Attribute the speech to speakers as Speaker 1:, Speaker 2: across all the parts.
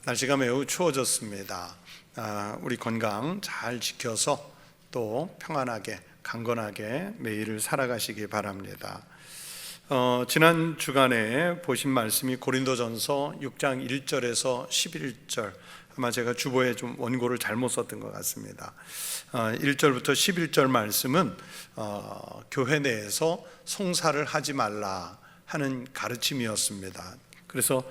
Speaker 1: 날씨가 매우 추워졌습니다. 우리 건강 잘 지켜서 또 평안하게 강건하게 매일을 살아가시기 바랍니다. 지난 주간에 보신 말씀이 고린도전서 6장 1절에서 11절, 아마 제가 주보에 좀 원고를 잘못 썼던 것 같습니다. 1절부터 11절 말씀은 교회 내에서 송사를 하지 말라 하는 가르침이었습니다. 그래서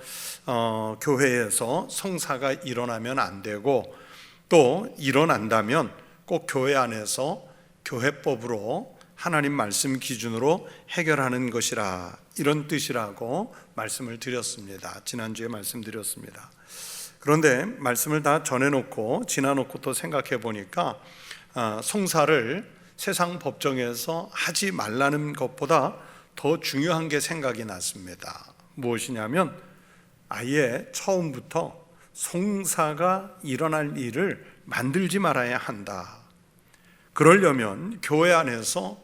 Speaker 1: 교회에서 송사가 일어나면 안 되고, 또 일어난다면 꼭 교회 안에서 교회법으로 하나님 말씀 기준으로 해결하는 것이라, 이런 뜻이라고 말씀을 드렸습니다. 지난주에 말씀드렸습니다. 그런데 말씀을 다 전해놓고 지나놓고 또 생각해 보니까 송사를 세상 법정에서 하지 말라는 것보다 더 중요한 게 생각이 났습니다. 무엇이냐면 아예 처음부터 송사가 일어날 일을 만들지 말아야 한다. 그러려면 교회 안에서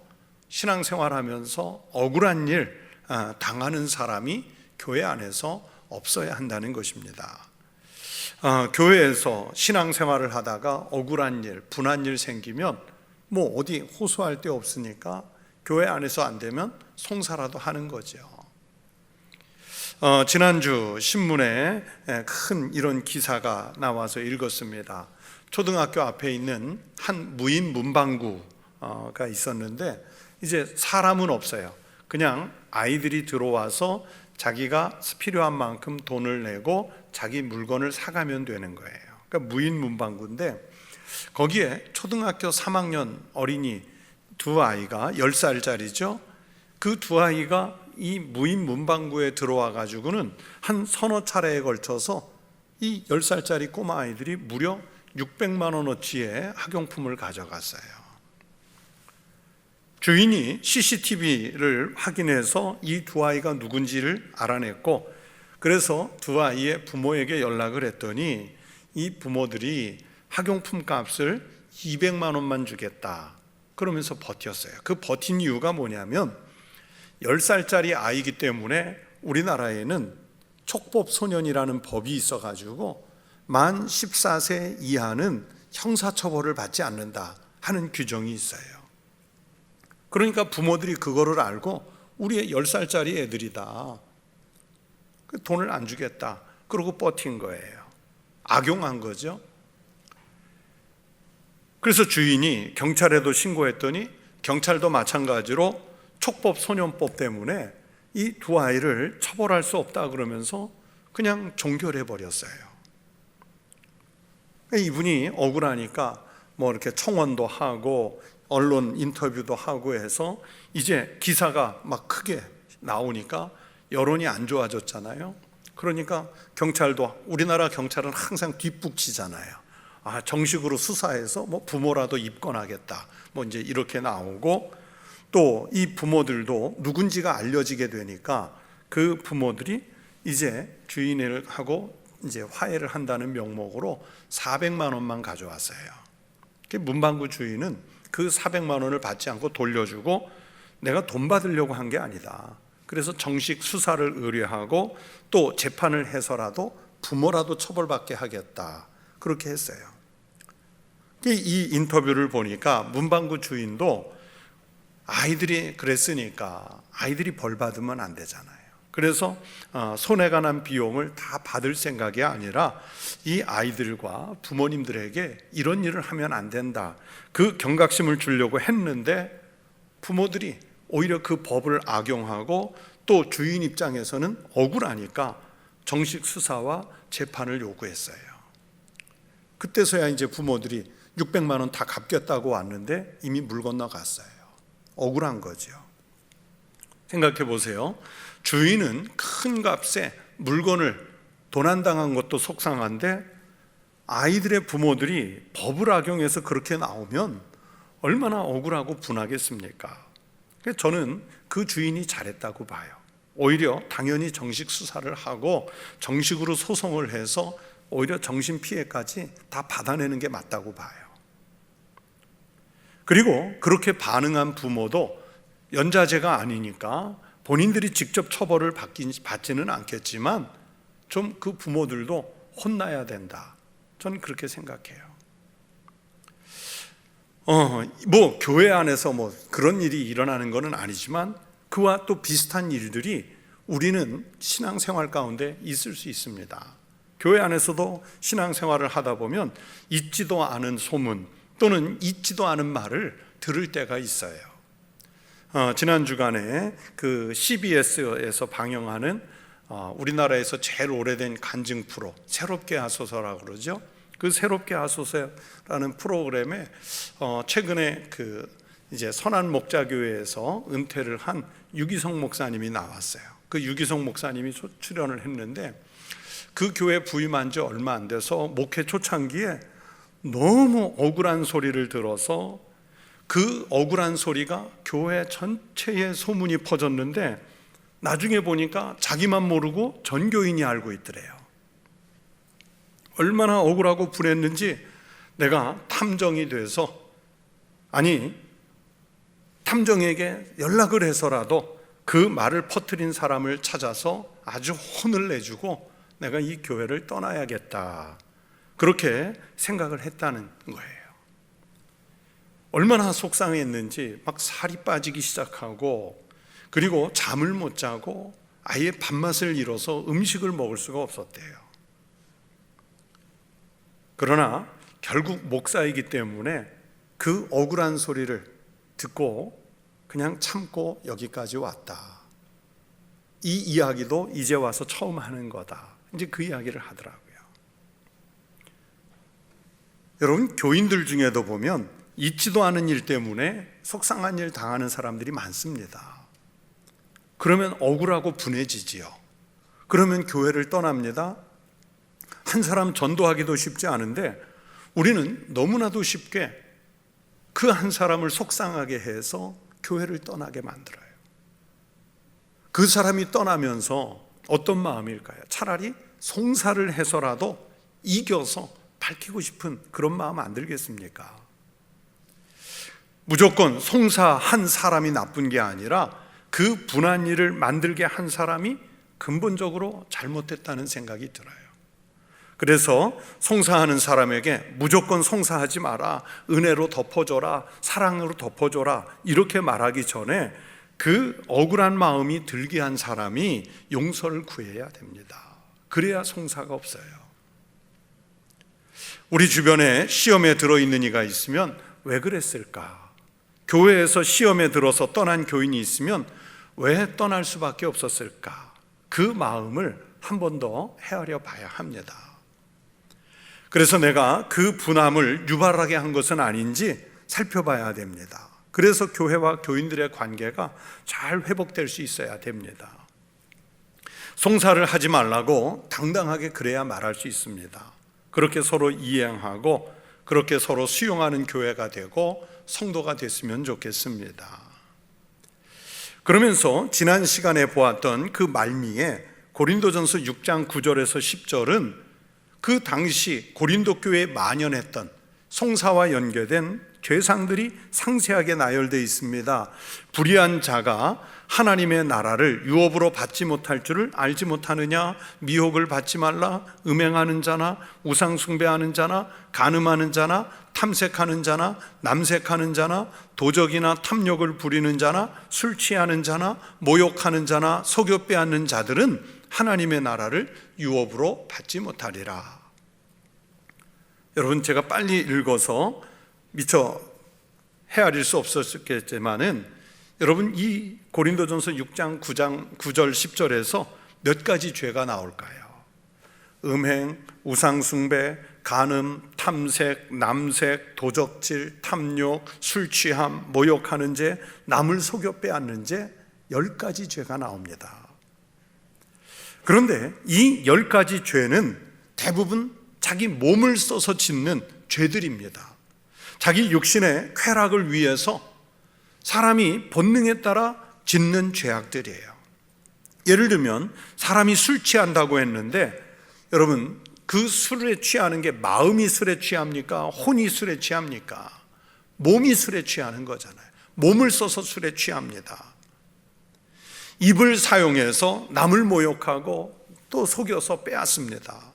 Speaker 1: 신앙생활하면서 억울한 일 당하는 사람이 교회 안에서 없어야 한다는 것입니다. 교회에서 신앙생활을 하다가 억울한 일, 분한 일 생기면 뭐 어디 호소할 데 없으니까 교회 안에서 안 되면 송사라도 하는 거죠. 지난주 신문에 큰 이런 기사가 나와서 읽었습니다. 초등학교 앞에 있는 한 무인 문방구가 있었는데 이제 사람은 없어요. 그냥 아이들이 들어와서 자기가 필요한 만큼 돈을 내고 자기 물건을 사가면 되는 거예요. 그러니까 무인 문방구인데 거기에 초등학교 3학년 어린이 두 아이가 10살짜리죠. 그 두 아이가 이 무인 문방구에 들어와 가지고는 한 서너 차례에 걸쳐서 이 10살짜리 꼬마 아이들이 무려 600만 원어치의 학용품을 가져갔어요. 주인이 CCTV를 확인해서 이 두 아이가 누군지를 알아냈고, 그래서 두 아이의 부모에게 연락을 했더니 이 부모들이 학용품 값을 200만 원만 주겠다 그러면서 버텼어요. 그 버틴 이유가 뭐냐면 10살짜리 아이기 때문에 우리나라에는 촉법소년이라는 법이 있어가지고 만 14세 이하는 형사처벌을 받지 않는다 하는 규정이 있어요. 그러니까 부모들이 그거를 알고 우리의 10살짜리 애들이다, 돈을 안 주겠다 그러고 버틴 거예요. 악용한 거죠. 그래서 주인이 경찰에도 신고했더니 경찰도 마찬가지로 촉법소년법 때문에 이 두 아이를 처벌할 수 없다 그러면서 그냥 종결해 버렸어요. 이분이 억울하니까 뭐 이렇게 청원도 하고 언론 인터뷰도 하고 해서 이제 기사가 막 크게 나오니까 여론이 안 좋아졌잖아요. 그러니까 경찰도, 우리나라 경찰은 항상 뒷북치잖아요. 정식으로 수사해서 뭐 부모라도 입건하겠다 뭐 이제 이렇게 나오고, 또 이 부모들도 누군지가 알려지게 되니까 그 부모들이 이제 주인하고 이제 화해를 한다는 명목으로 400만 원만 가져왔어요. 문방구 주인은 그 400만 원을 받지 않고 돌려주고, 내가 돈 받으려고 한 게 아니다, 그래서 정식 수사를 의뢰하고 또 재판을 해서라도 부모라도 처벌받게 하겠다 그렇게 했어요. 이 인터뷰를 보니까 문방구 주인도 아이들이 그랬으니까 아이들이 벌 받으면 안 되잖아요. 그래서 손해가 난 비용을 다 받을 생각이 아니라 이 아이들과 부모님들에게 이런 일을 하면 안 된다, 그 경각심을 주려고 했는데 부모들이 오히려 그 법을 악용하고 또 주인 입장에서는 억울하니까 정식 수사와 재판을 요구했어요. 그때서야 이제 부모들이 600만 원 다 갚겠다고 왔는데 이미 물 건너갔어요. 억울한 거죠. 생각해 보세요. 주인은 큰 값에 물건을 도난당한 것도 속상한데 아이들의 부모들이 법을 악용해서 그렇게 나오면 얼마나 억울하고 분하겠습니까? 저는 그 주인이 잘했다고 봐요. 오히려 당연히 정식 수사를 하고 정식으로 소송을 해서 오히려 정신피해까지 다 받아내는 게 맞다고 봐요. 그리고 그렇게 반응한 부모도 연좌제가 아니니까 본인들이 직접 처벌을 받지는 않겠지만 좀 그 부모들도 혼나야 된다. 저는 그렇게 생각해요. 교회 안에서 그런 일이 일어나는 것은 아니지만 그와 또 비슷한 일들이 우리는 신앙생활 가운데 있을 수 있습니다. 교회 안에서도 신앙생활을 하다 보면 있지도 않은 소문 또는 있지도 않은 말을 들을 때가 있어요. 지난 주간에 그 CBS에서 방영하는 우리나라에서 제일 오래된 간증 프로 새롭게 하소서라고 그러죠. 그 새롭게 하소서라는 프로그램에 최근에 이제 선한 목자교회에서 은퇴를 한 유기성 목사님이 나왔어요. 그 유기성 목사님이 출연을 했는데 그 교회 부임한 지 얼마 안 돼서 목회 초창기에 너무 억울한 소리를 들어서 그 억울한 소리가 교회 전체에 소문이 퍼졌는데 나중에 보니까 자기만 모르고 전 교인이 알고 있더래요. 얼마나 억울하고 분했는지 내가 탐정이 돼서 탐정에게 연락을 해서라도 그 말을 퍼뜨린 사람을 찾아서 아주 혼을 내주고 내가 이 교회를 떠나야겠다, 그렇게 생각을 했다는 거예요. 얼마나 속상했는지 막 살이 빠지기 시작하고 그리고 잠을 못 자고 아예 밥맛을 잃어서 음식을 먹을 수가 없었대요. 그러나 결국 목사이기 때문에 그 억울한 소리를 듣고 그냥 참고 여기까지 왔다. 이 이야기도 이제 와서 처음 하는 거다. 이제 그 이야기를 하더라고요. 여러분, 교인들 중에도 보면 있지도 않은 일 때문에 속상한 일 당하는 사람들이 많습니다. 그러면 억울하고 분해지지요. 그러면 교회를 떠납니다. 한 사람 전도하기도 쉽지 않은데 우리는 너무나도 쉽게 그 한 사람을 속상하게 해서 교회를 떠나게 만들어요. 그 사람이 떠나면서 어떤 마음일까요? 차라리 송사를 해서라도 이겨서 밝히고 싶은 그런 마음 안 들겠습니까? 무조건 송사한 사람이 나쁜 게 아니라 그 분한 일을 만들게 한 사람이 근본적으로 잘못됐다는 생각이 들어요. 그래서 송사하는 사람에게 무조건 송사하지 마라, 은혜로 덮어줘라, 사랑으로 덮어줘라, 이렇게 말하기 전에 그 억울한 마음이 들게 한 사람이 용서를 구해야 됩니다. 그래야 송사가 없어요. 우리 주변에 시험에 들어있는 이가 있으면 왜 그랬을까? 교회에서 시험에 들어서 떠난 교인이 있으면 왜 떠날 수밖에 없었을까? 그 마음을 한 번 더 헤아려 봐야 합니다. 그래서 내가 그 분함을 유발하게 한 것은 아닌지 살펴봐야 됩니다. 그래서 교회와 교인들의 관계가 잘 회복될 수 있어야 됩니다. 송사를 하지 말라고 당당하게 그래야 말할 수 있습니다. 그렇게 서로 이행하고 그렇게 서로 수용하는 교회가 되고 성도가 됐으면 좋겠습니다. 그러면서 지난 시간에 보았던 그 말미에 고린도전서 6장 9절에서 10절은 그 당시 고린도 교회에 만연했던 송사와 연계된 죄상들이 상세하게 나열되어 있습니다. 불의한 자가 하나님의 나라를 유업으로 받지 못할 줄을 알지 못하느냐? 미혹을 받지 말라. 음행하는 자나 우상 숭배하는 자나 간음하는 자나 탐색하는 자나 남색하는 자나 도적이나 탐욕을 부리는 자나 술 취하는 자나 모욕하는 자나 속여 빼앗는 자들은 하나님의 나라를 유업으로 받지 못하리라. 여러분, 제가 빨리 읽어서 미처 헤아릴 수 없었겠지만은 여러분, 이 고린도전서 6장 9절 10절에서 몇 가지 죄가 나올까요? 음행, 우상숭배, 간음, 탐색, 남색, 도적질, 탐욕, 술취함, 모욕하는 죄, 남을 속여 빼앗는 죄, 10가지 죄가 나옵니다. 그런데 이 10가지 죄는 대부분 자기 몸을 써서 짓는 죄들입니다. 자기 육신의 쾌락을 위해서 사람이 본능에 따라 짓는 죄악들이에요. 예를 들면 사람이 술 취한다고 했는데 여러분, 그 술에 취하는 게 마음이 술에 취합니까? 혼이 술에 취합니까? 몸이 술에 취하는 거잖아요. 몸을 써서 술에 취합니다. 입을 사용해서 남을 모욕하고 또 속여서 빼앗습니다.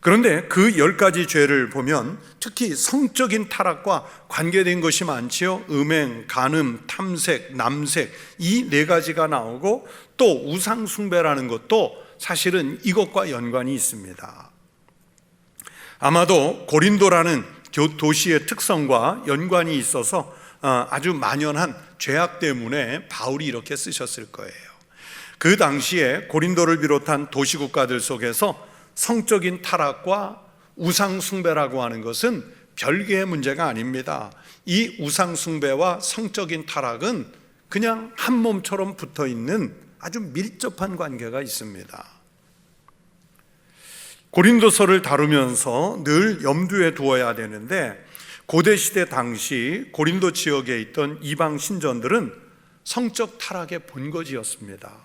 Speaker 1: 그런데 그 10가지 죄를 보면 특히 성적인 타락과 관계된 것이 많지요. 음행, 간음, 탐색, 남색, 이 4가지가 나오고 또 우상숭배라는 것도 사실은 이것과 연관이 있습니다. 아마도 고린도라는 도시의 특성과 연관이 있어서 아주 만연한 죄악 때문에 바울이 이렇게 쓰셨을 거예요. 그 당시에 고린도를 비롯한 도시국가들 속에서 성적인 타락과 우상숭배라고 하는 것은 별개의 문제가 아닙니다. 이 우상숭배와 성적인 타락은 그냥 한 몸처럼 붙어 있는 아주 밀접한 관계가 있습니다. 고린도서를 다루면서 늘 염두에 두어야 되는데, 고대 시대 당시 고린도 지역에 있던 이방 신전들은 성적 타락의 본거지였습니다.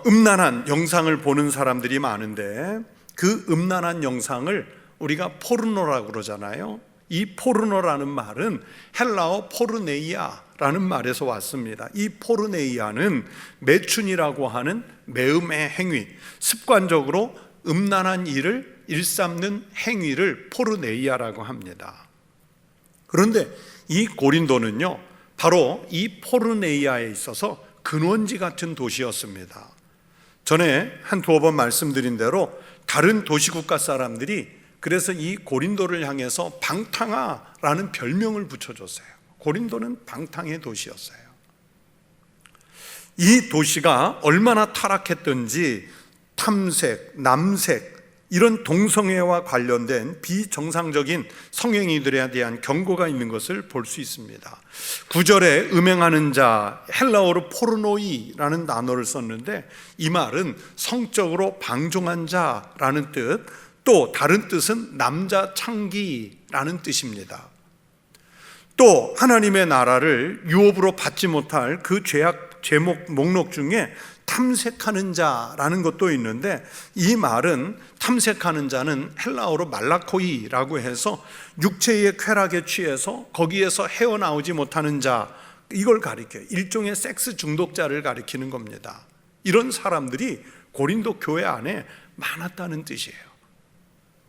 Speaker 1: 음란한 영상을 보는 사람들이 많은데 그 음란한 영상을 우리가 포르노라고 그러잖아요. 이 포르노라는 말은 헬라어 포르네이아라는 말에서 왔습니다. 이 포르네이아는 매춘이라고 하는 매음의 행위, 습관적으로 음란한 일을 일삼는 행위를 포르네이아라고 합니다. 그런데 이 고린도는요, 바로 이 포르네이아에 있어서 근원지 같은 도시였습니다. 전에 한 2번 말씀드린 대로 다른 도시국가 사람들이 그래서 이 고린도를 향해서 방탕아라는 별명을 붙여줬어요. 고린도는 방탕의 도시였어요. 이 도시가 얼마나 타락했던지 탐색, 남색, 이런 동성애와 관련된 비정상적인 성행위들에 대한 경고가 있는 것을 볼 수 있습니다. 9절에 음행하는 자, 헬라어로 포르노이라는 단어를 썼는데 이 말은 성적으로 방종한 자라는 뜻, 또 다른 뜻은 남자 창기라는 뜻입니다. 또 하나님의 나라를 유업으로 받지 못할 그 죄악 제목 목록 중에 탐색하는 자라는 것도 있는데, 이 말은 탐색하는 자는 헬라어로 말라코이라고 해서 육체의 쾌락에 취해서 거기에서 헤어나오지 못하는 자, 이걸 가리켜요. 일종의 섹스 중독자를 가리키는 겁니다. 이런 사람들이 고린도 교회 안에 많았다는 뜻이에요.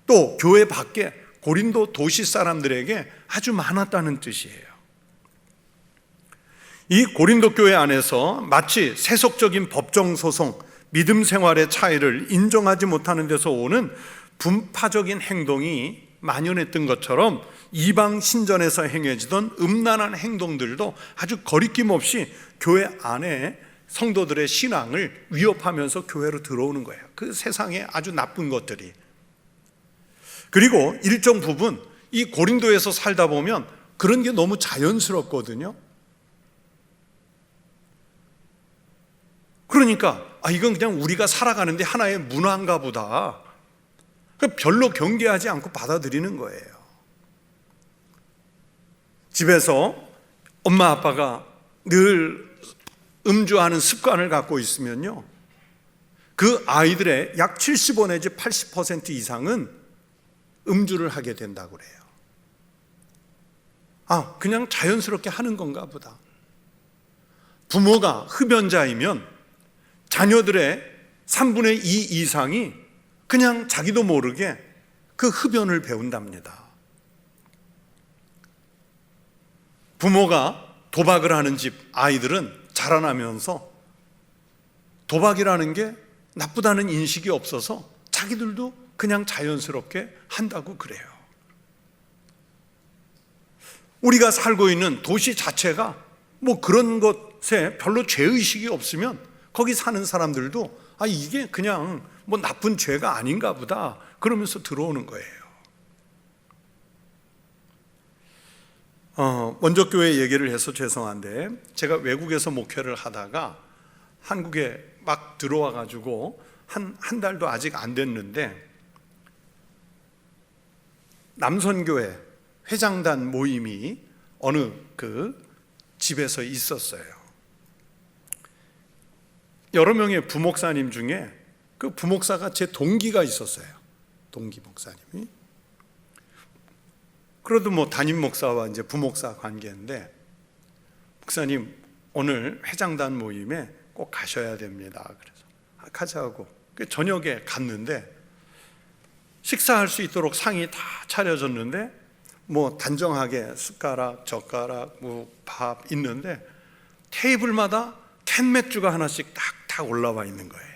Speaker 1: 또 교회 밖에 고린도 도시 사람들에게 아주 많았다는 뜻이에요. 이 고린도 교회 안에서 마치 세속적인 법정 소송, 믿음 생활의 차이를 인정하지 못하는 데서 오는 분파적인 행동이 만연했던 것처럼 이방 신전에서 행해지던 음란한 행동들도 아주 거리낌 없이 교회 안에 성도들의 신앙을 위협하면서 교회로 들어오는 거예요. 그 세상에 아주 나쁜 것들이. 그리고 일정 부분 이 고린도에서 살다 보면 그런 게 너무 자연스럽거든요. 그러니까 이건 그냥 우리가 살아가는데 하나의 문화인가 보다, 별로 경계하지 않고 받아들이는 거예요. 집에서 엄마 아빠가 늘 음주하는 습관을 갖고 있으면요, 그 아이들의 약 75 내지 80% 이상은 음주를 하게 된다고 그래요. 그냥 자연스럽게 하는 건가 보다. 부모가 흡연자이면 자녀들의 3분의 2 이상이 그냥 자기도 모르게 그 흡연을 배운답니다. 부모가 도박을 하는 집 아이들은 자라나면서 도박이라는 게 나쁘다는 인식이 없어서 자기들도 그냥 자연스럽게 한다고 그래요. 우리가 살고 있는 도시 자체가 뭐 그런 것에 별로 죄의식이 없으면 거기 사는 사람들도 이게 그냥 뭐 나쁜 죄가 아닌가 보다 그러면서 들어오는 거예요. 먼저 교회 얘기를 해서 죄송한데, 제가 외국에서 목회를 하다가 한국에 막 들어와 가지고 한 달도 아직 안 됐는데, 남선교회 회장단 모임이 어느 그 집에서 있었어요. 여러 명의 부목사님 중에 그 부목사가 제 동기가 있었어요. 동기 목사님이. 그래도 뭐 담임 목사와 이제 부목사 관계인데, 목사님 오늘 회장단 모임에 꼭 가셔야 됩니다. 그래서 가자고. 저녁에 갔는데 식사할 수 있도록 상이 다 차려졌는데 뭐 단정하게 숟가락, 젓가락, 뭐 밥 있는데 테이블마다 캔 맥주가 하나씩 탁탁 올라와 있는 거예요.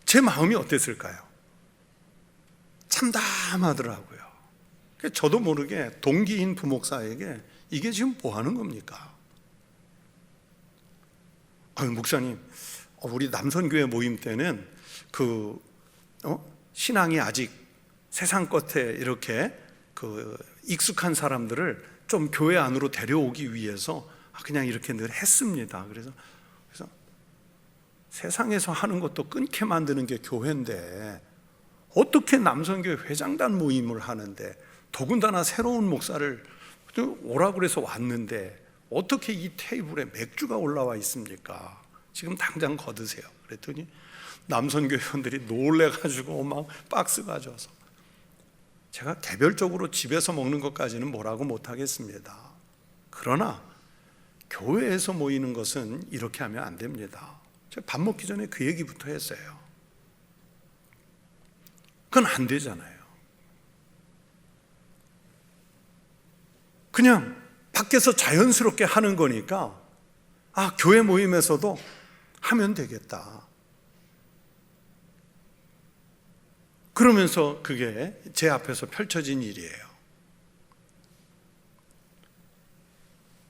Speaker 1: 제 마음이 어땠을까요? 참담하더라고요. 저도 모르게 동기인 부목사에게 이게 지금 뭐 하는 겁니까? 목사님, 우리 남선교회 모임 때는 신앙이 아직 세상 끝에 이렇게 익숙한 사람들을 좀 교회 안으로 데려오기 위해서 그냥 이렇게 늘 했습니다. 그래서 세상에서 하는 것도 끊게 만드는 게 교회인데 어떻게 남선교회 회장단 모임을 하는데, 더군다나 새로운 목사를 오라고 그래서 왔는데 어떻게 이 테이블에 맥주가 올라와 있습니까? 지금 당장 거두세요. 그랬더니 남선교회 회원들이 놀래가지고 막 박스 가져와서, 제가 개별적으로 집에서 먹는 것까지는 뭐라고 못하겠습니다. 그러나 교회에서 모이는 것은 이렇게 하면 안 됩니다. 제가 밥 먹기 전에 그 얘기부터 했어요. 그건 안 되잖아요. 그냥 밖에서 자연스럽게 하는 거니까 교회 모임에서도 하면 되겠다. 그러면서 그게 제 앞에서 펼쳐진 일이에요.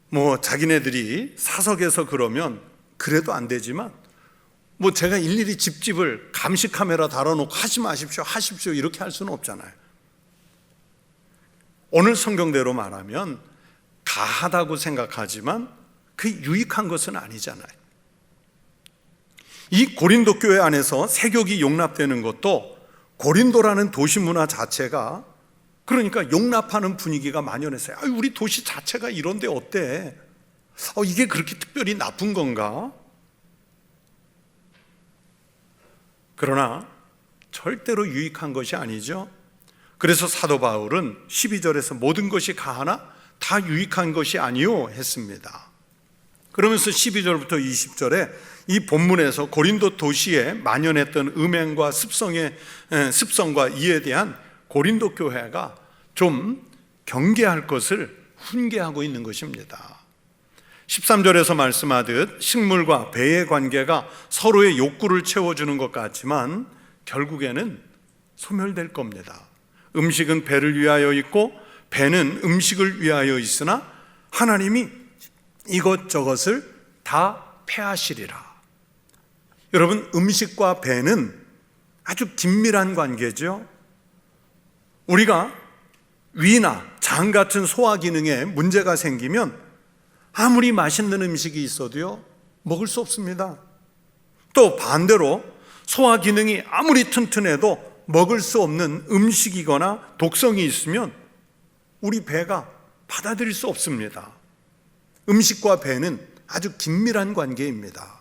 Speaker 1: 뭐 자기네들이 사석에서 그러면 그래도 안 되지만, 뭐 제가 일일이 집집을 감시 카메라 달아놓고 하지 마십시오, 하십시오 이렇게 할 수는 없잖아요. 오늘 성경대로 말하면 가하다고 생각하지만 그 유익한 것은 아니잖아요. 이 고린도 교회 안에서 세욕이 용납되는 것도 고린도라는 도시 문화 자체가, 그러니까 용납하는 분위기가 만연했어요. 우리 도시 자체가 이런데 어때? 이게 그렇게 특별히 나쁜 건가? 그러나 절대로 유익한 것이 아니죠. 그래서 사도 바울은 12절에서 모든 것이 가하나 다 유익한 것이 아니요 했습니다. 그러면서 12절부터 20절에 이 본문에서 고린도 도시에 만연했던 음행과 습성과 이에 대한 고린도 교회가 좀 경계할 것을 훈계하고 있는 것입니다. 13절에서 말씀하듯 식물과 배의 관계가 서로의 욕구를 채워주는 것 같지만 결국에는 소멸될 겁니다. 음식은 배를 위하여 있고 배는 음식을 위하여 있으나 하나님이 이것저것을 다 폐하시리라. 여러분, 음식과 배는 아주 긴밀한 관계죠. 우리가 위나 장 같은 소화 기능에 문제가 생기면 아무리 맛있는 음식이 있어도요 먹을 수 없습니다. 또 반대로 소화 기능이 아무리 튼튼해도 먹을 수 없는 음식이거나 독성이 있으면 우리 배가 받아들일 수 없습니다. 음식과 배는 아주 긴밀한 관계입니다.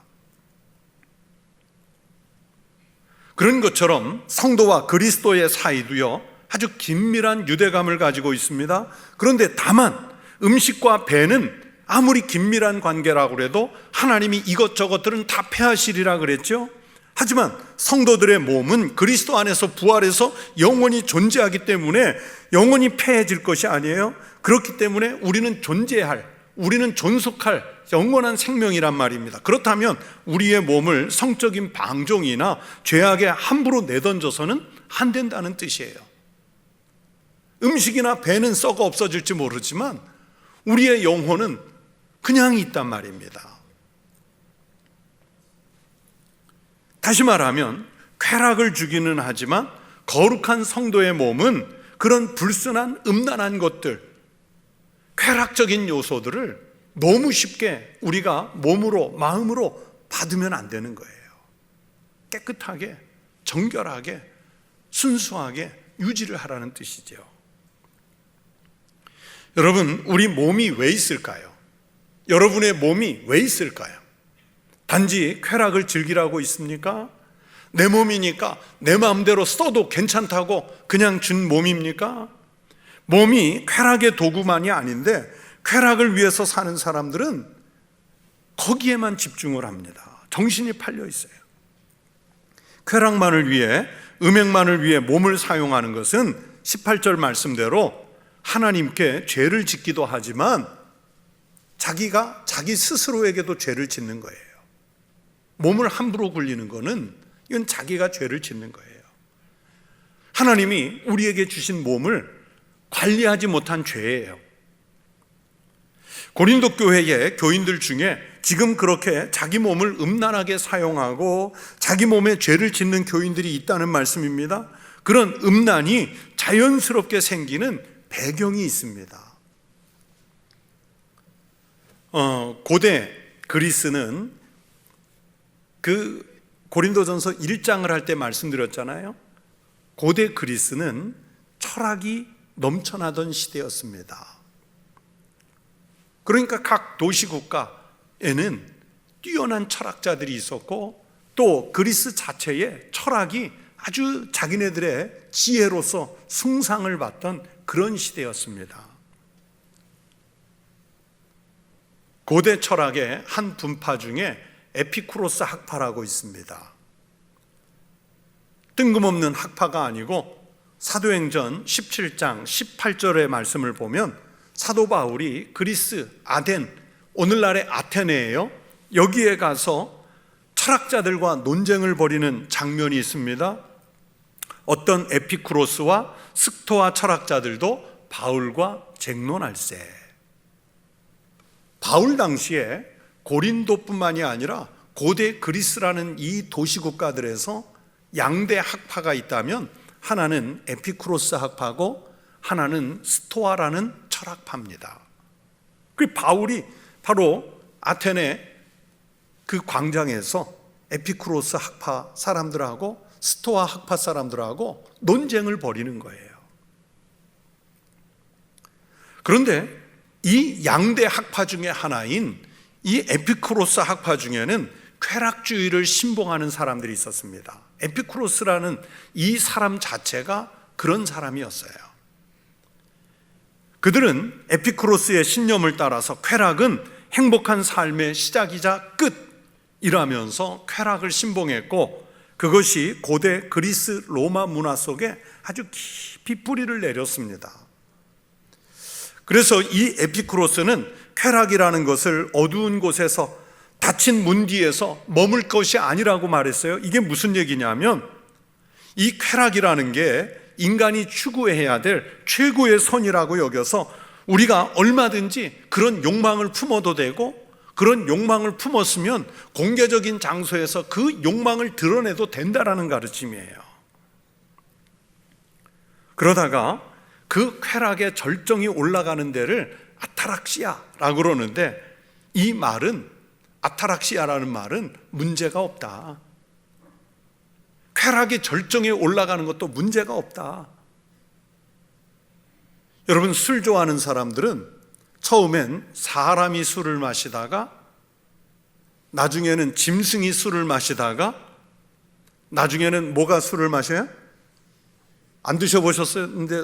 Speaker 1: 그런 것처럼 성도와 그리스도의 사이도요 아주 긴밀한 유대감을 가지고 있습니다. 그런데 다만 음식과 배는 아무리 긴밀한 관계라고 해도 하나님이 이것저것들은 다 폐하시리라 그랬죠. 하지만 성도들의 몸은 그리스도 안에서 부활해서 영원히 존재하기 때문에 영원히 폐해질 것이 아니에요. 그렇기 때문에 우리는 우리는 존속할 영원한 생명이란 말입니다. 그렇다면 우리의 몸을 성적인 방종이나 죄악에 함부로 내던져서는 안 된다는 뜻이에요. 음식이나 배는 썩어 없어질지 모르지만 우리의 영혼은 그냥 있단 말입니다. 다시 말하면 쾌락을 주기는 하지만 거룩한 성도의 몸은 그런 불순한 음란한 것들, 쾌락적인 요소들을 너무 쉽게 우리가 몸으로 마음으로 받으면 안 되는 거예요. 깨끗하게 정결하게 순수하게 유지를 하라는 뜻이죠. 여러분, 우리 몸이 왜 있을까요? 여러분의 몸이 왜 있을까요? 단지 쾌락을 즐기라고 있습니까? 내 몸이니까 내 마음대로 써도 괜찮다고 그냥 준 몸입니까? 몸이 쾌락의 도구만이 아닌데 쾌락을 위해서 사는 사람들은 거기에만 집중을 합니다. 정신이 팔려 있어요. 쾌락만을 위해, 음행만을 위해 몸을 사용하는 것은 18절 말씀대로 하나님께 죄를 짓기도 하지만 자기 스스로에게도 죄를 짓는 거예요. 몸을 함부로 굴리는 거는 이건 자기가 죄를 짓는 거예요. 하나님이 우리에게 주신 몸을 관리하지 못한 죄예요. 고린도 교회의 교인들 중에 지금 그렇게 자기 몸을 음란하게 사용하고 자기 몸에 죄를 짓는 교인들이 있다는 말씀입니다. 그런 음란이 자연스럽게 생기는 배경이 있습니다. 고대 그리스는 그 고린도전서 1장을 할 때 말씀드렸잖아요. 고대 그리스는 철학이 넘쳐나던 시대였습니다. 그러니까 각 도시국가에는 뛰어난 철학자들이 있었고 또 그리스 자체의 철학이 아주 자기네들의 지혜로서 숭상을 받던 그런 시대였습니다. 고대 철학의 한 분파 중에 에피쿠로스 학파라고 있습니다. 뜬금없는 학파가 아니고 사도행전 17장 18절의 말씀을 보면 사도 바울이 그리스 아덴, 오늘날의 아테네예요. 여기에 가서 철학자들과 논쟁을 벌이는 장면이 있습니다. 어떤 에피쿠로스와 스토아 철학자들도 바울과 쟁론할세. 바울 당시에 고린도뿐만이 아니라 고대 그리스라는 이 도시국가들에서 양대 학파가 있다면 하나는 에피쿠로스 학파고 하나는 스토아라는 철학파입니다. 그 바울이 바로 아테네 그 광장에서 에피쿠로스 학파 사람들하고 스토아 학파 사람들하고 논쟁을 벌이는 거예요. 그런데 이 양대 학파 중에 하나인 이 에피쿠로스 학파 중에는 쾌락주의를 신봉하는 사람들이 있었습니다. 에피쿠로스라는 이 사람 자체가 그런 사람이었어요. 그들은 에피쿠로스의 신념을 따라서 쾌락은 행복한 삶의 시작이자 끝이라면서 쾌락을 신봉했고 그것이 고대 그리스 로마 문화 속에 아주 깊이 뿌리를 내렸습니다. 그래서 이 에피쿠로스는 쾌락이라는 것을 어두운 곳에서 닫힌 문 뒤에서 머물 것이 아니라고 말했어요. 이게 무슨 얘기냐면 이 쾌락이라는 게 인간이 추구해야 될 최고의 선이라고 여겨서 우리가 얼마든지 그런 욕망을 품어도 되고 그런 욕망을 품었으면 공개적인 장소에서 그 욕망을 드러내도 된다라는 가르침이에요. 그러다가 그 쾌락의 절정이 올라가는 데를 아타락시아라고 그러는데 이 말은 아타락시아라는 말은 문제가 없다. 쾌락이 절정에 올라가는 것도 문제가 없다. 여러분 술 좋아하는 사람들은 처음엔 사람이 술을 마시다가 나중에는 짐승이 술을 마시다가 나중에는 뭐가 술을 마셔요? 안 드셔보셨어요? 근데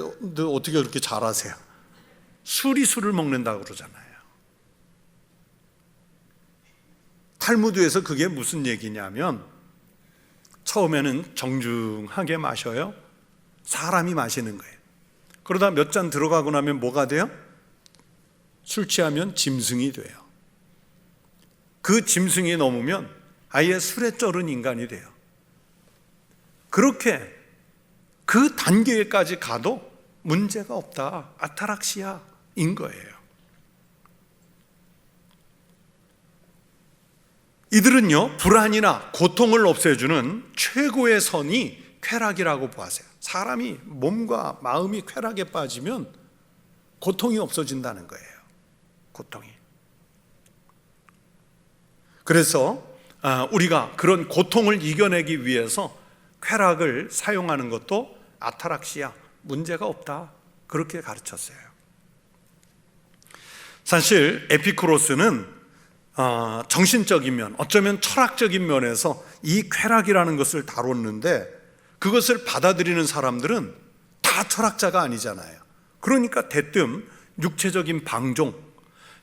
Speaker 1: 어떻게 그렇게 잘하세요? 술이 술을 먹는다고 그러잖아요. 탈무드에서 그게 무슨 얘기냐면 처음에는 정중하게 마셔요. 사람이 마시는 거예요. 그러다 몇 잔 들어가고 나면 뭐가 돼요? 술 취하면 짐승이 돼요. 그 짐승이 넘으면 아예 술에 쩔은 인간이 돼요. 그렇게 그 단계까지 가도 문제가 없다. 아타락시아인 거예요. 이들은요 불안이나 고통을 없애주는 최고의 선이 쾌락이라고 보았어요. 사람이 몸과 마음이 쾌락에 빠지면 고통이 없어진다는 거예요. 고통이. 그래서 우리가 그런 고통을 이겨내기 위해서 쾌락을 사용하는 것도 아타락시아, 문제가 없다. 그렇게 가르쳤어요. 사실 에피쿠로스는 정신적인 면, 어쩌면 철학적인 면에서 이 쾌락이라는 것을 다뤘는데 그것을 받아들이는 사람들은 다 철학자가 아니잖아요. 그러니까 대뜸 육체적인 방종,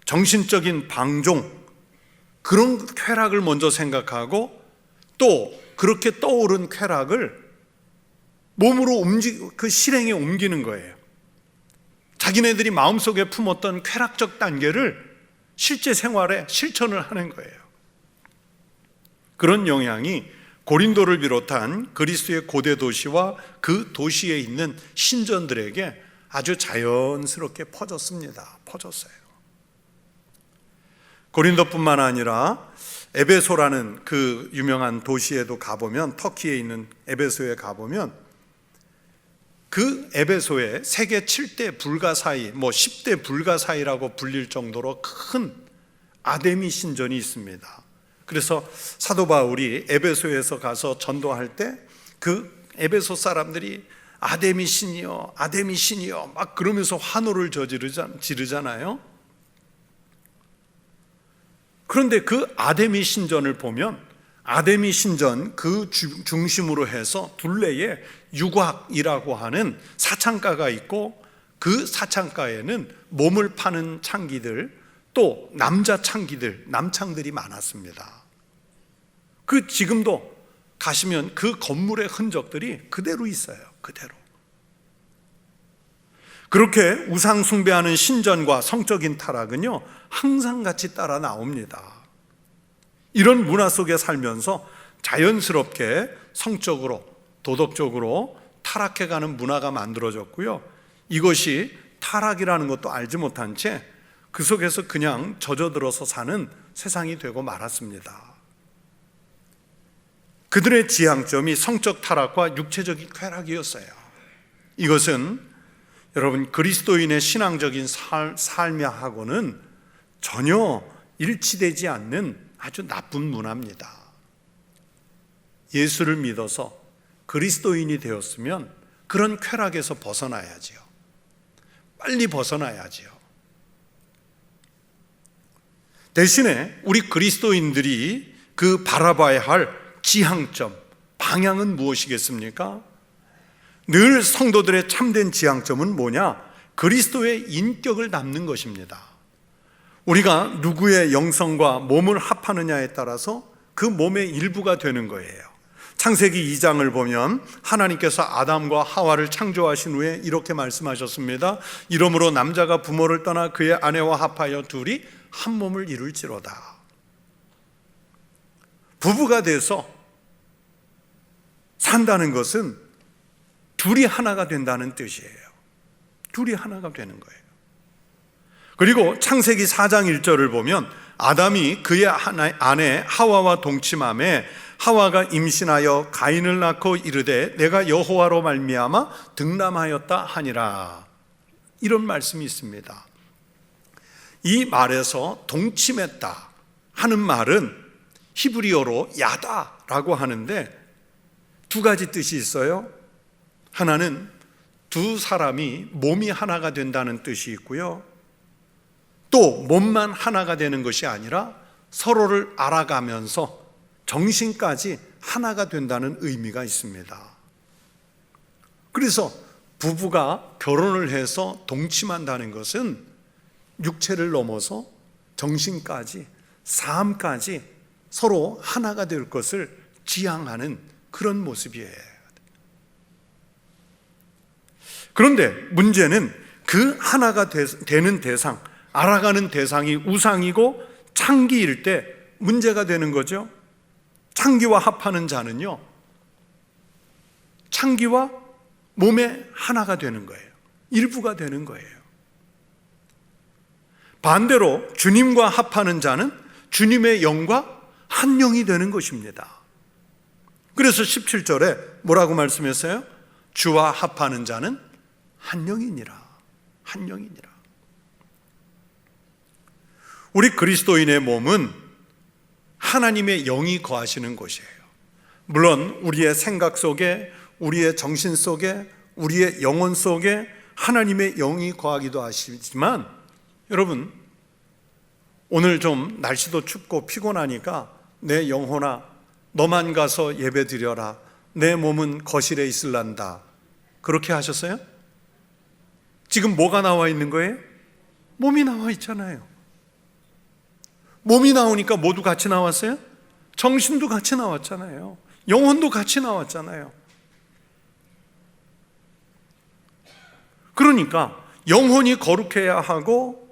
Speaker 1: 정신적인 방종, 그런 쾌락을 먼저 생각하고 또 그렇게 떠오른 쾌락을 몸으로 그 실행에 옮기는 거예요. 자기네들이 마음속에 품었던 쾌락적 단계를 실제 생활에 실천을 하는 거예요. 그런 영향이 고린도를 비롯한 그리스도의 고대 도시와 그 도시에 있는 신전들에게 아주 자연스럽게 퍼졌어요. 고린도뿐만 아니라 에베소라는 그 유명한 도시에도 가보면, 터키에 있는 에베소에 가보면 그 에베소에 세계 7대 불가사의, 10대 불가사의라고 불릴 정도로 큰 아데미 신전이 있습니다. 그래서 사도 바울이 에베소에서 가서 전도할 때 그 에베소 사람들이 아데미 신이여, 아데미 신이여 막 그러면서 환호를 지르잖아요. 그런데 그 아데미 신전을 보면 아데미 신전 그 중심으로 해서 둘레에 유곽이라고 하는 사창가가 있고, 그 사창가에는 몸을 파는 창기들, 또 남자 창기들, 남창들이 많았습니다. 지금도 가시면 그 건물의 흔적들이 그대로 있어요. 그대로. 그렇게 우상 숭배하는 신전과 성적인 타락은요, 항상 같이 따라 나옵니다. 이런 문화 속에 살면서 자연스럽게 성적으로, 도덕적으로 타락해가는 문화가 만들어졌고요. 이것이 타락이라는 것도 알지 못한 채 그 속에서 그냥 젖어들어서 사는 세상이 되고 말았습니다. 그들의 지향점이 성적 타락과 육체적인 쾌락이었어요. 이것은 여러분 그리스도인의 신앙적인 삶하고는 전혀 일치되지 않는 아주 나쁜 문화입니다. 예수를 믿어서 그리스도인이 되었으면 그런 쾌락에서 벗어나야지요. 빨리 벗어나야지요. 대신에 우리 그리스도인들이 그 바라봐야 할 지향점, 방향은 무엇이겠습니까? 늘 성도들의 참된 지향점은 뭐냐? 그리스도의 인격을 담는 것입니다. 우리가 누구의 영성과 몸을 합하느냐에 따라서 그 몸의 일부가 되는 거예요. 창세기 2장을 보면 하나님께서 아담과 하와를 창조하신 후에 이렇게 말씀하셨습니다. 이러므로 남자가 부모를 떠나 그의 아내와 합하여 둘이 한 몸을 이룰지로다. 부부가 돼서 산다는 것은 둘이 하나가 된다는 뜻이에요. 둘이 하나가 되는 거예요. 그리고 창세기 4장 1절을 보면 아담이 그의 아내 하와와 동침하매 하와가 임신하여 가인을 낳고 이르되 내가 여호와로 말미암아 등남하였다 하니라. 이런 말씀이 있습니다. 이 말에서 동침했다 하는 말은 히브리어로 야다라고 하는데 두 가지 뜻이 있어요. 하나는 두 사람이 몸이 하나가 된다는 뜻이 있고요. 또 몸만 하나가 되는 것이 아니라 서로를 알아가면서 정신까지 하나가 된다는 의미가 있습니다. 그래서 부부가 결혼을 해서 동침한다는 것은 육체를 넘어서 정신까지, 삶까지 서로 하나가 될 것을 지향하는 그런 모습이에요. 그런데 문제는 그 하나가 되는 대상, 알아가는 대상이 우상이고 창기일 때 문제가 되는 거죠. 창기와 합하는 자는요, 창기와 몸의 하나가 되는 거예요. 일부가 되는 거예요. 반대로 주님과 합하는 자는 주님의 영과 한 영이 되는 것입니다. 그래서 17절에 뭐라고 말씀했어요? 주와 합하는 자는 한 영이니라. 한 영이니라. 우리 그리스도인의 몸은 하나님의 영이 거하시는 곳이에요. 물론 우리의 생각 속에, 우리의 정신 속에, 우리의 영혼 속에 하나님의 영이 거하기도 하시지만, 여러분 오늘 좀 날씨도 춥고 피곤하니까 내 영혼아 너만 가서 예배 드려라, 내 몸은 거실에 있을란다, 그렇게 하셨어요? 지금 뭐가 나와 있는 거예요? 몸이 나와 있잖아요. 몸이 나오니까 모두 같이 나왔어요? 정신도 같이 나왔잖아요. 영혼도 같이 나왔잖아요. 그러니까 영혼이 거룩해야 하고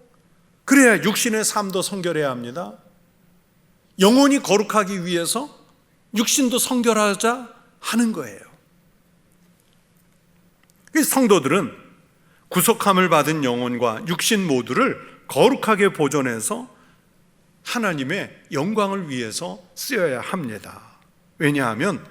Speaker 1: 그래야 육신의 삶도 성결해야 합니다. 영혼이 거룩하기 위해서 육신도 성결하자 하는 거예요. 성도들은 구속함을 받은 영혼과 육신 모두를 거룩하게 보존해서 하나님의 영광을 위해서 쓰여야 합니다. 왜냐하면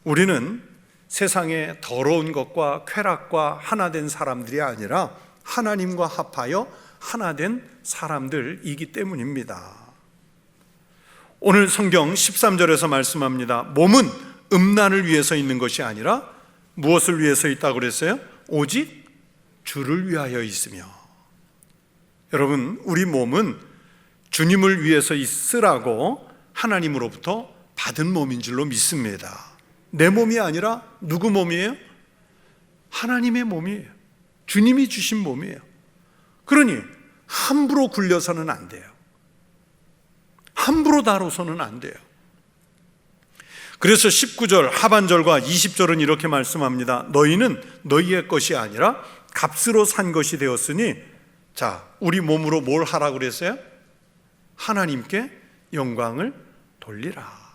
Speaker 1: 우리는 세상의 더러운 것과 쾌락과 하나 된 사람들이 아니라 하나님과 합하여 하나 된 사람들이기 때문입니다. 오늘 성경 13절에서 말씀합니다. 몸은 음란을 위해서 있는 것이 아니라 무엇을 위해서 있다고 그랬어요? 오직 주를 위하여 있으며. 여러분, 우리 몸은 주님을 위해서 있으라고 하나님으로부터 받은 몸인 줄로 믿습니다. 내 몸이 아니라 누구 몸이에요? 하나님의 몸이에요. 주님이 주신 몸이에요. 그러니 함부로 굴려서는 안 돼요. 함부로 다뤄서는 안 돼요. 그래서 19절 하반절과 20절은 이렇게 말씀합니다. 너희는 너희의 것이 아니라 값으로 산 것이 되었으니, 자, 우리 몸으로 뭘 하라고 그랬어요? 하나님께 영광을 돌리라.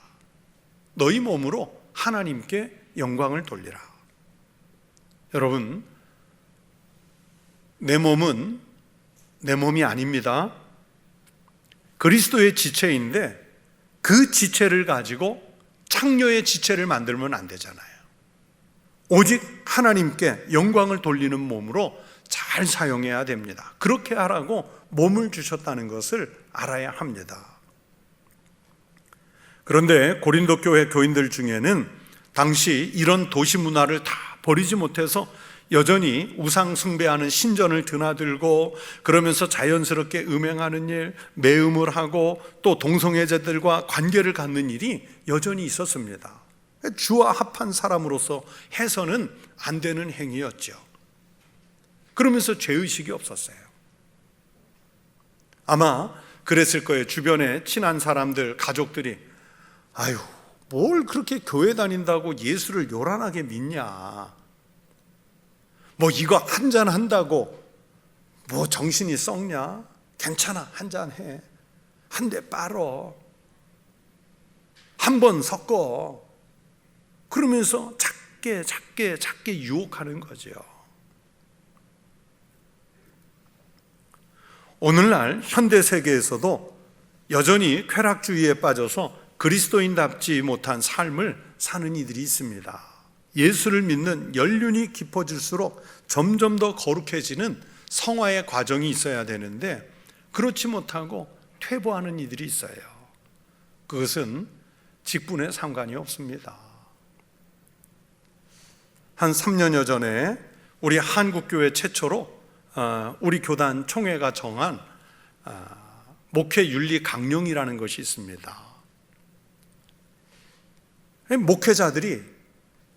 Speaker 1: 너희 몸으로 하나님께 영광을 돌리라. 여러분, 내 몸은 내 몸이 아닙니다. 그리스도의 지체인데 그 지체를 가지고 창녀의 지체를 만들면 안 되잖아요. 오직 하나님께 영광을 돌리는 몸으로 잘 사용해야 됩니다. 그렇게 하라고 몸을 주셨다는 것을 알아야 합니다. 그런데 고린도 교회 교인들 중에는 당시 이런 도시 문화를 다 버리지 못해서 여전히 우상 숭배하는 신전을 드나들고 그러면서 자연스럽게 음행하는 일, 매음을 하고 또 동성애자들과 관계를 갖는 일이 여전히 있었습니다. 주와 합한 사람으로서 해서는 안 되는 행위였죠. 그러면서 죄의식이 없었어요. 아마 그랬을 거예요. 주변에 친한 사람들, 가족들이 아유, 뭘 그렇게 교회 다닌다고 예수를 요란하게 믿냐, 뭐 이거 한잔 한다고 뭐 정신이 썩냐, 괜찮아, 한잔 해, 한 대 빨어, 한 번 섞어, 그러면서 작게 유혹하는 거죠. 오늘날 현대 세계에서도 여전히 쾌락주의에 빠져서 그리스도인답지 못한 삶을 사는 이들이 있습니다. 예수를 믿는 연륜이 깊어질수록 점점 더 거룩해지는 성화의 과정이 있어야 되는데 그렇지 못하고 퇴보하는 이들이 있어요. 그것은 직분에 상관이 없습니다. 한 3년여 전에 우리 한국교회 최초로 우리 교단 총회가 정한 목회윤리 강령이라는 것이 있습니다. 목회자들이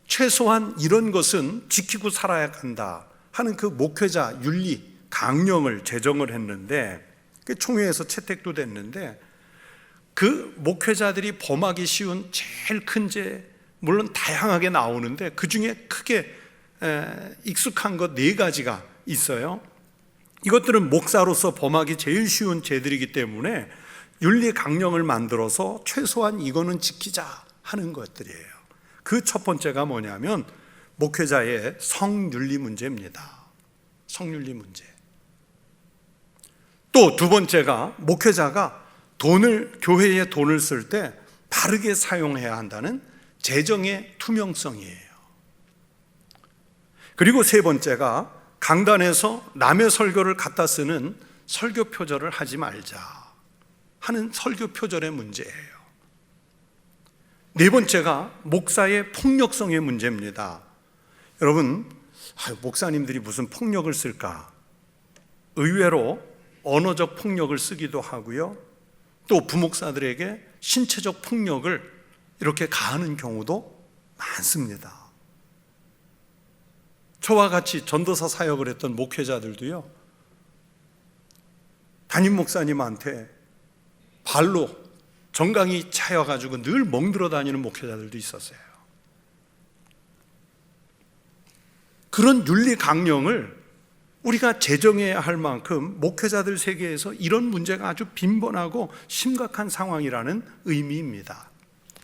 Speaker 1: 최소한 이런 것은 지키고 살아야 한다 하는 그 목회자 윤리 강령을 제정을 했는데, 그 총회에서 채택도 됐는데, 그 목회자들이 범하기 쉬운 제일 큰 죄, 물론 다양하게 나오는데 그 중에 크게 익숙한 것 4가지가 있어요. 이것들은 목사로서 범하기 제일 쉬운 죄들이기 때문에 윤리 강령을 만들어서 최소한 이거는 지키자 하는 것들이에요. 그 첫 번째가 뭐냐면 목회자의 성윤리 문제입니다. 성윤리 문제. 또 두 번째가 목회자가 교회에 돈을 쓸 때 바르게 사용해야 한다는 재정의 투명성이에요. 그리고 세 번째가 강단에서 남의 설교를 갖다 쓰는 설교 표절을 하지 말자 하는 설교 표절의 문제예요. 네 번째가 목사의 폭력성의 문제입니다. 여러분, 목사님들이 무슨 폭력을 쓸까? 의외로 언어적 폭력을 쓰기도 하고요, 또 부목사들에게 신체적 폭력을 이렇게 가하는 경우도 많습니다. 저와 같이 전도사 사역을 했던 목회자들도요, 담임 목사님한테 발로 정강이 차여가지고 늘 멍들어 다니는 목회자들도 있었어요. 그런 윤리 강령을 우리가 제정해야 할 만큼 목회자들 세계에서 이런 문제가 아주 빈번하고 심각한 상황이라는 의미입니다.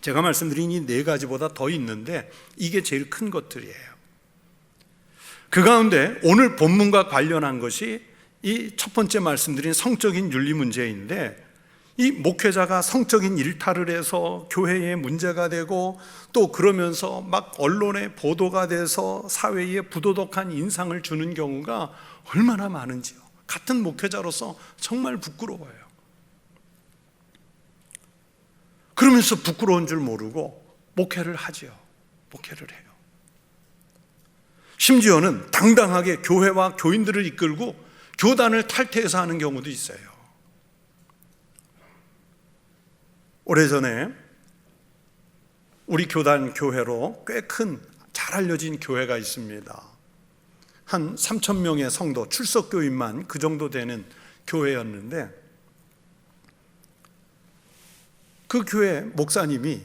Speaker 1: 제가 말씀드린 이 네 가지보다 더 있는데 이게 제일 큰 것들이에요. 그 가운데 오늘 본문과 관련한 것이 이 첫 번째 말씀드린 성적인 윤리 문제인데, 이 목회자가 성적인 일탈을 해서 교회에 문제가 되고 또 그러면서 막 언론에 보도가 돼서 사회에 부도덕한 인상을 주는 경우가 얼마나 많은지요. 같은 목회자로서 정말 부끄러워요. 그러면서 부끄러운 줄 모르고 목회를 하지요. 목회를 해요. 심지어는 당당하게 교회와 교인들을 이끌고 교단을 탈퇴해서 하는 경우도 있어요. 오래전에 우리 교단 교회로 꽤 큰 잘 알려진 교회가 있습니다. 한 3,000명의 성도, 출석교인만 그 정도 되는 교회였는데, 그 교회 목사님이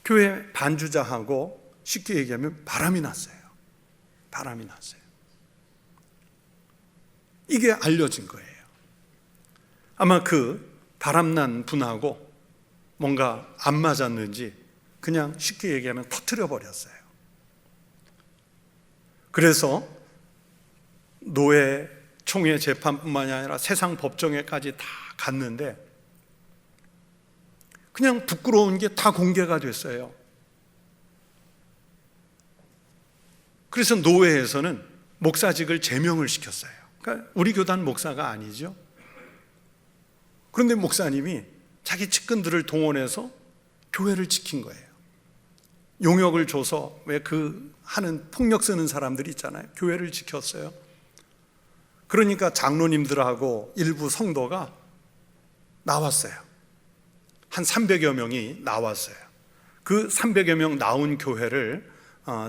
Speaker 1: 교회 반주자하고 쉽게 얘기하면 바람이 났어요. 바람이 났어요. 이게 알려진 거예요. 아마 그 바람난 분하고 뭔가 안 맞았는지 그냥 쉽게 얘기하면 터뜨려 버렸어요. 그래서 노회, 총회 재판뿐만이 아니라 세상 법정에까지 다 갔는데 그냥 부끄러운 게 다 공개가 됐어요. 그래서 노회에서는 목사직을 제명을 시켰어요. 그러니까 우리 교단 목사가 아니죠. 그런데 목사님이 자기 측근들을 동원해서 교회를 지킨 거예요. 용역을 줘서 왜 그 하는 폭력 쓰는 사람들 있잖아요. 교회를 지켰어요. 그러니까 장로님들하고 일부 성도가 나왔어요. 한 300여 명이 나왔어요. 그 300여 명 나온 교회를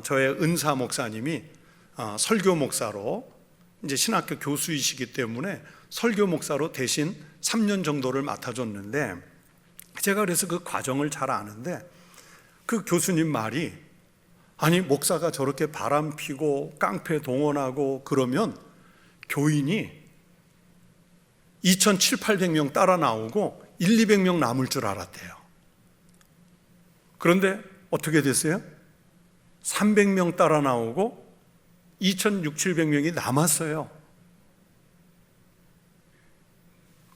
Speaker 1: 저의 은사 목사님이 설교 목사로, 이제 신학교 교수이시기 때문에 설교 목사로 대신 3년 정도를 맡아줬는데, 제가 그래서 그 과정을 잘 아는데, 그 교수님 말이, 아니 목사가 저렇게 바람 피고 깡패 동원하고 그러면 교인이 2,700~800명 따라 나오고 100~200명 남을 줄 알았대요. 그런데 어떻게 됐어요? 300명 따라 나오고 2,600~700명이 남았어요.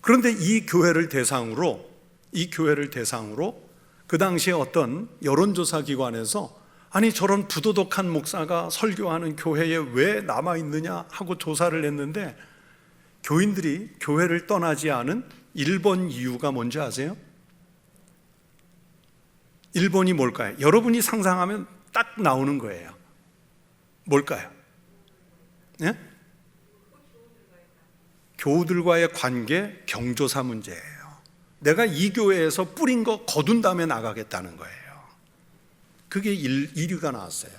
Speaker 1: 그런데 이 교회를 대상으로 그 당시에 어떤 여론조사 기관에서, 아니 저런 부도덕한 목사가 설교하는 교회에 왜 남아있느냐 하고 조사를 했는데, 교인들이 교회를 떠나지 않은 1번 이유가 뭔지 아세요? 1번이 뭘까요? 여러분이 상상하면 딱 나오는 거예요. 뭘까요? 네? 교우들과의 관계, 경조사 문제예요. 내가 이 교회에서 뿌린 거 거둔 다음에 나가겠다는 거예요. 그게 1위가 나왔어요.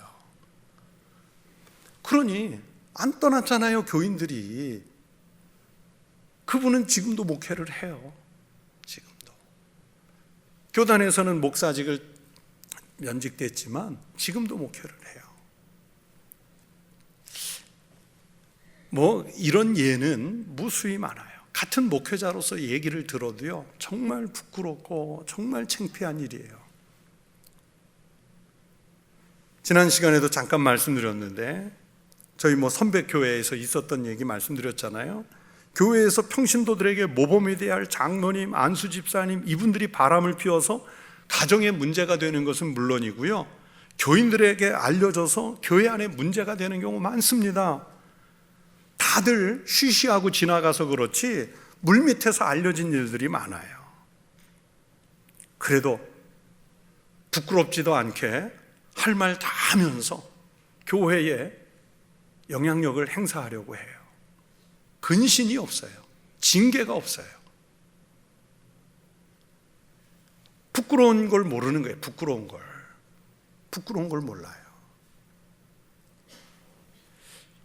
Speaker 1: 그러니 안 떠났잖아요, 교인들이. 그분은 지금도 목회를 해요. 지금도. 교단에서는 목사직을 면직됐지만 지금도 목회를 해요. 뭐 이런 예는 무수히 많아요. 같은 목회자로서 얘기를 들어도요, 정말 부끄럽고 정말 창피한 일이에요. 지난 시간에도 잠깐 말씀드렸는데, 저희 선배교회에서 있었던 얘기 말씀드렸잖아요. 교회에서 평신도들에게 모범이 돼야 할 장로님, 안수집사님, 이분들이 바람을 피워서 가정에 문제가 되는 것은 물론이고요, 교인들에게 알려져서 교회 안에 문제가 되는 경우 많습니다. 다들 쉬쉬하고 지나가서 그렇지 물밑에서 알려진 일들이 많아요. 그래도 부끄럽지도 않게 할 말 다 하면서 교회에 영향력을 행사하려고 해요. 근신이 없어요. 징계가 없어요. 부끄러운 걸 모르는 거예요. 부끄러운 걸 몰라요.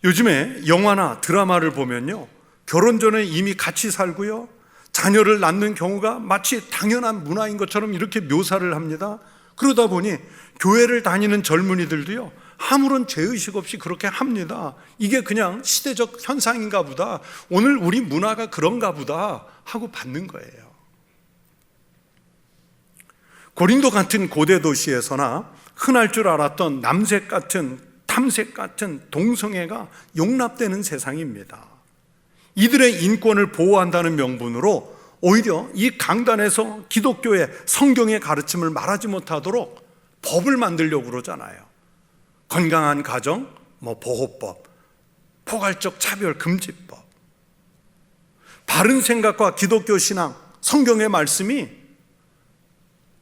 Speaker 1: 요즘에 영화나 드라마를 보면요, 결혼 전에 이미 같이 살고요, 자녀를 낳는 경우가 마치 당연한 문화인 것처럼 이렇게 묘사를 합니다. 그러다 보니 교회를 다니는 젊은이들도요, 아무런 죄의식 없이 그렇게 합니다. 이게 그냥 시대적 현상인가 보다, 오늘 우리 문화가 그런가 보다 하고 받는 거예요. 고린도 같은 고대 도시에서나 흔할 줄 알았던 남색 같은, 탐색 같은 동성애가 용납되는 세상입니다. 이들의 인권을 보호한다는 명분으로 오히려 이 강단에서 기독교의 성경의 가르침을 말하지 못하도록 법을 만들려고 그러잖아요. 건강한 가정, 보호법, 포괄적 차별 금지법. 바른 생각과 기독교 신앙, 성경의 말씀이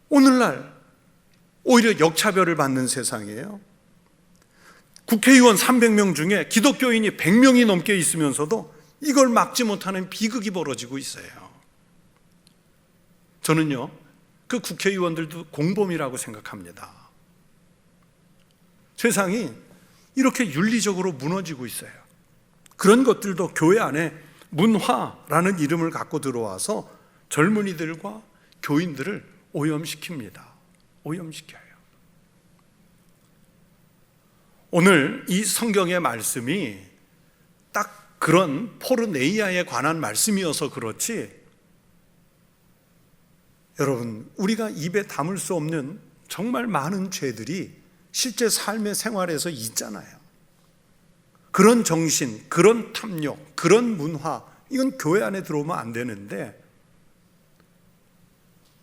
Speaker 1: 오늘날 오히려 역차별을 받는 세상이에요. 국회의원 300명 중에 기독교인이 100명이 넘게 있으면서도 이걸 막지 못하는 비극이 벌어지고 있어요. 저는요, 그 국회의원들도 공범이라고 생각합니다. 세상이 이렇게 윤리적으로 무너지고 있어요. 그런 것들도 교회 안에 문화라는 이름을 갖고 들어와서 젊은이들과 교인들을 오염시킵니다. 오염시켜요. 오늘 이 성경의 말씀이 딱 그런 포르네이아에 관한 말씀이어서 그렇지, 여러분, 우리가 입에 담을 수 없는 정말 많은 죄들이 실제 삶의 생활에서 있잖아요. 그런 정신, 그런 탐욕, 그런 문화, 이건 교회 안에 들어오면 안 되는데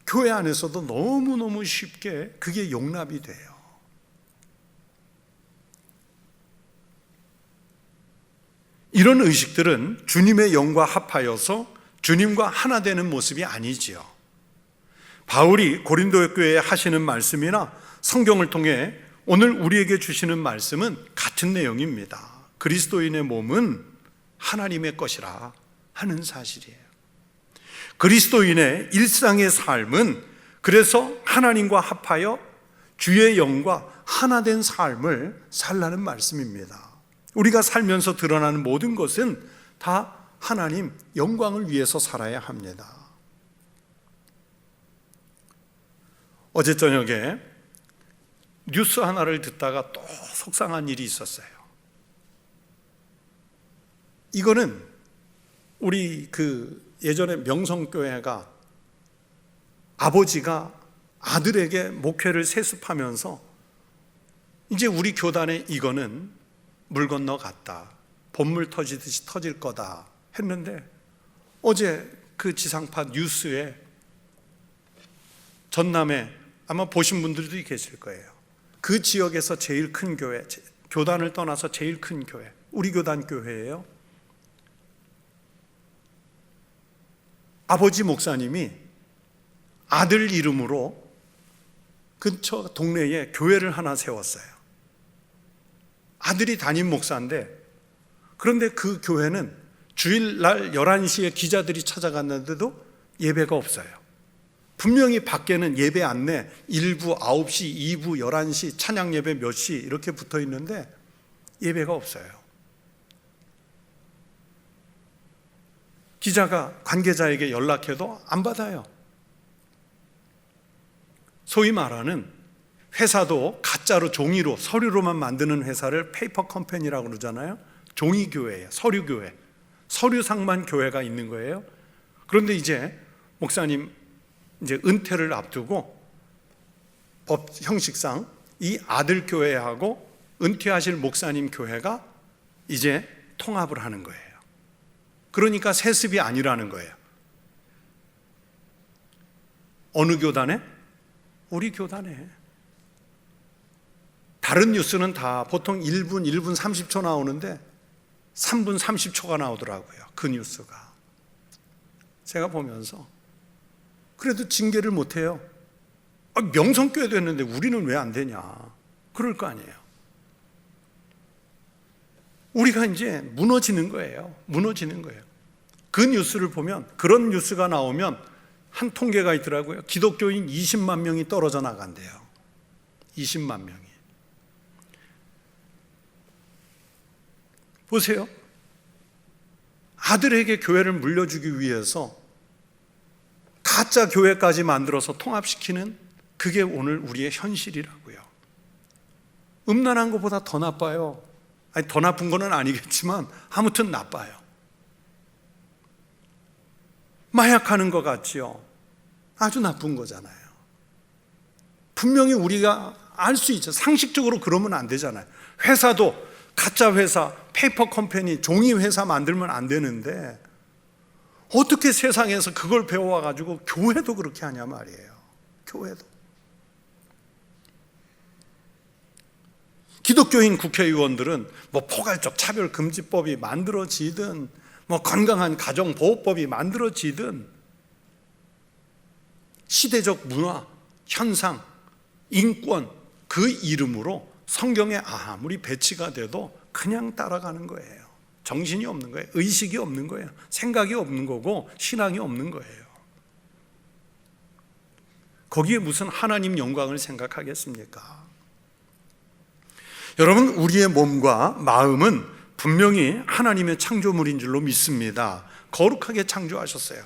Speaker 1: 교회 안에서도 너무너무 쉽게 그게 용납이 돼요. 이런 의식들은 주님의 영과 합하여서 주님과 하나 되는 모습이 아니지요. 바울이 고린도 교회에 하시는 말씀이나 성경을 통해 오늘 우리에게 주시는 말씀은 같은 내용입니다. 그리스도인의 몸은 하나님의 것이라 하는 사실이에요. 그리스도인의 일상의 삶은 그래서 하나님과 합하여 주의 영과 하나 된 삶을 살라는 말씀입니다. 우리가 살면서 드러나는 모든 것은 다 하나님 영광을 위해서 살아야 합니다. 어제 저녁에 뉴스 하나를 듣다가 또 속상한 일이 있었어요. 이거는 우리 예전에 명성교회가 아버지가 아들에게 목회를 세습하면서 이제 우리 교단에 이거는 물 건너 갔다, 봇물 터지듯이 터질 거다 했는데, 어제 그 지상파 뉴스에 전남에 아마 보신 분들도 계실 거예요. 그 지역에서 제일 큰 교회, 교단을 떠나서 제일 큰 교회, 우리 교단 교회예요. 아버지 목사님이 아들 이름으로 근처 동네에 교회를 하나 세웠어요. 아들이 담임 목사인데, 그런데 그 교회는 주일날 11시에 기자들이 찾아갔는데도 예배가 없어요. 분명히 밖에는 예배 안내 1부 9시, 2부 11시, 찬양 예배 몇 시 이렇게 붙어 있는데 예배가 없어요. 기자가 관계자에게 연락해도 안 받아요. 소위 말하는 회사도 가짜로 종이로 서류로만 만드는 회사를 페이퍼 컴퍼니라고 그러잖아요. 종이교회예요. 서류교회. 서류상만 교회가 있는 거예요. 그런데 이제 목사님 이제 은퇴를 앞두고 법 형식상 이 아들 교회하고 은퇴하실 목사님 교회가 이제 통합을 하는 거예요. 그러니까 세습이 아니라는 거예요. 어느 교단에? 우리 교단에. 다른 뉴스는 다 보통 1분 30초 나오는데 3분 30초가 나오더라고요. 그 뉴스가. 제가 보면서 그래도 징계를 못해요. 명성교회도 했는데 우리는 왜 안 되냐, 그럴 거 아니에요. 우리가 이제 무너지는 거예요. 무너지는 거예요. 그 뉴스를 보면, 그런 뉴스가 나오면 한 통계가 있더라고요. 기독교인 20만 명이 떨어져 나간대요. 20만 명이. 보세요. 아들에게 교회를 물려주기 위해서 가짜 교회까지 만들어서 통합시키는, 그게 오늘 우리의 현실이라고요. 음란한 것보다 더 나빠요. 아니, 더 나쁜 거는 아니겠지만 아무튼 나빠요. 마약하는 것 같지요. 아주 나쁜 거잖아요. 분명히 우리가 알 수 있죠. 상식적으로 그러면 안 되잖아요. 회사도 가짜 회사, 페이퍼 컴퍼니, 종이 회사 만들면 안 되는데 어떻게 세상에서 그걸 배워와가지고 교회도 그렇게 하냐 말이에요. 교회도. 기독교인 국회의원들은 뭐 포괄적 차별금지법이 만들어지든 뭐 건강한 가정보호법이 만들어지든 시대적 문화, 현상, 인권, 그 이름으로 성경에 아무리 배치가 돼도 그냥 따라가는 거예요. 정신이 없는 거예요. 의식이 없는 거예요. 생각이 없는 거고 신앙이 없는 거예요. 거기에 무슨 하나님 영광을 생각하겠습니까? 여러분, 우리의 몸과 마음은 분명히 하나님의 창조물인 줄로 믿습니다. 거룩하게 창조하셨어요.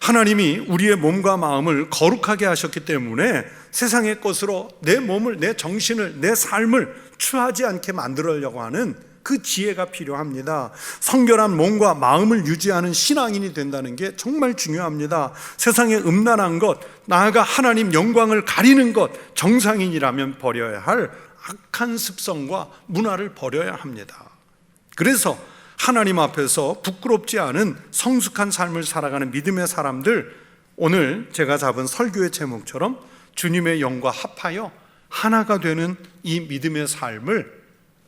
Speaker 1: 하나님이 우리의 몸과 마음을 거룩하게 하셨기 때문에 세상의 것으로 내 몸을, 내 정신을, 내 삶을 취하지 않게 만들려고 하는 그 지혜가 필요합니다. 성결한 몸과 마음을 유지하는 신앙인이 된다는 게 정말 중요합니다. 세상의 음란한 것, 나아가 하나님 영광을 가리는 것, 정상인이라면 버려야 할 악한 습성과 문화를 버려야 합니다. 그래서 하나님 앞에서 부끄럽지 않은 성숙한 삶을 살아가는 믿음의 사람들, 오늘 제가 잡은 설교의 제목처럼 주님의 영과 합하여 하나가 되는 이 믿음의 삶을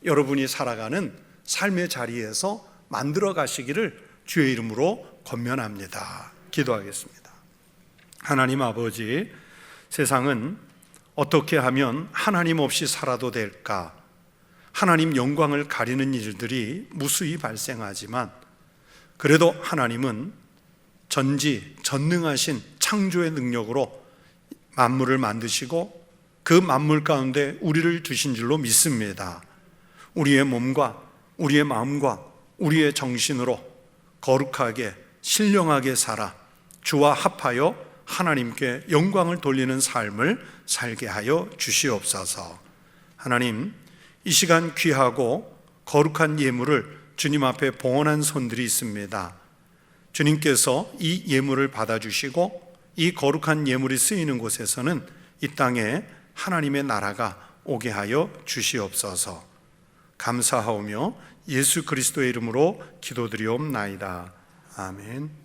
Speaker 1: 여러분이 살아가는 삶의 자리에서 만들어 가시기를 주의 이름으로 권면합니다. 기도하겠습니다. 하나님 아버지, 세상은 어떻게 하면 하나님 없이 살아도 될까? 하나님 영광을 가리는 일들이 무수히 발생하지만 그래도 하나님은 전능하신 창조의 능력으로 만물을 만드시고 그 만물 가운데 우리를 두신 줄로 믿습니다. 우리의 몸과 우리의 마음과 우리의 정신으로 거룩하게 신령하게 살아 주와 합하여 하나님께 영광을 돌리는 삶을 살게 하여 주시옵소서. 하나님, 이 시간 귀하고 거룩한 예물을 주님 앞에 봉헌한 손들이 있습니다. 주님께서 이 예물을 받아주시고 이 거룩한 예물이 쓰이는 곳에서는 이 땅에 하나님의 나라가 오게 하여 주시옵소서. 감사하오며 예수 그리스도의 이름으로 기도드리옵나이다. 아멘.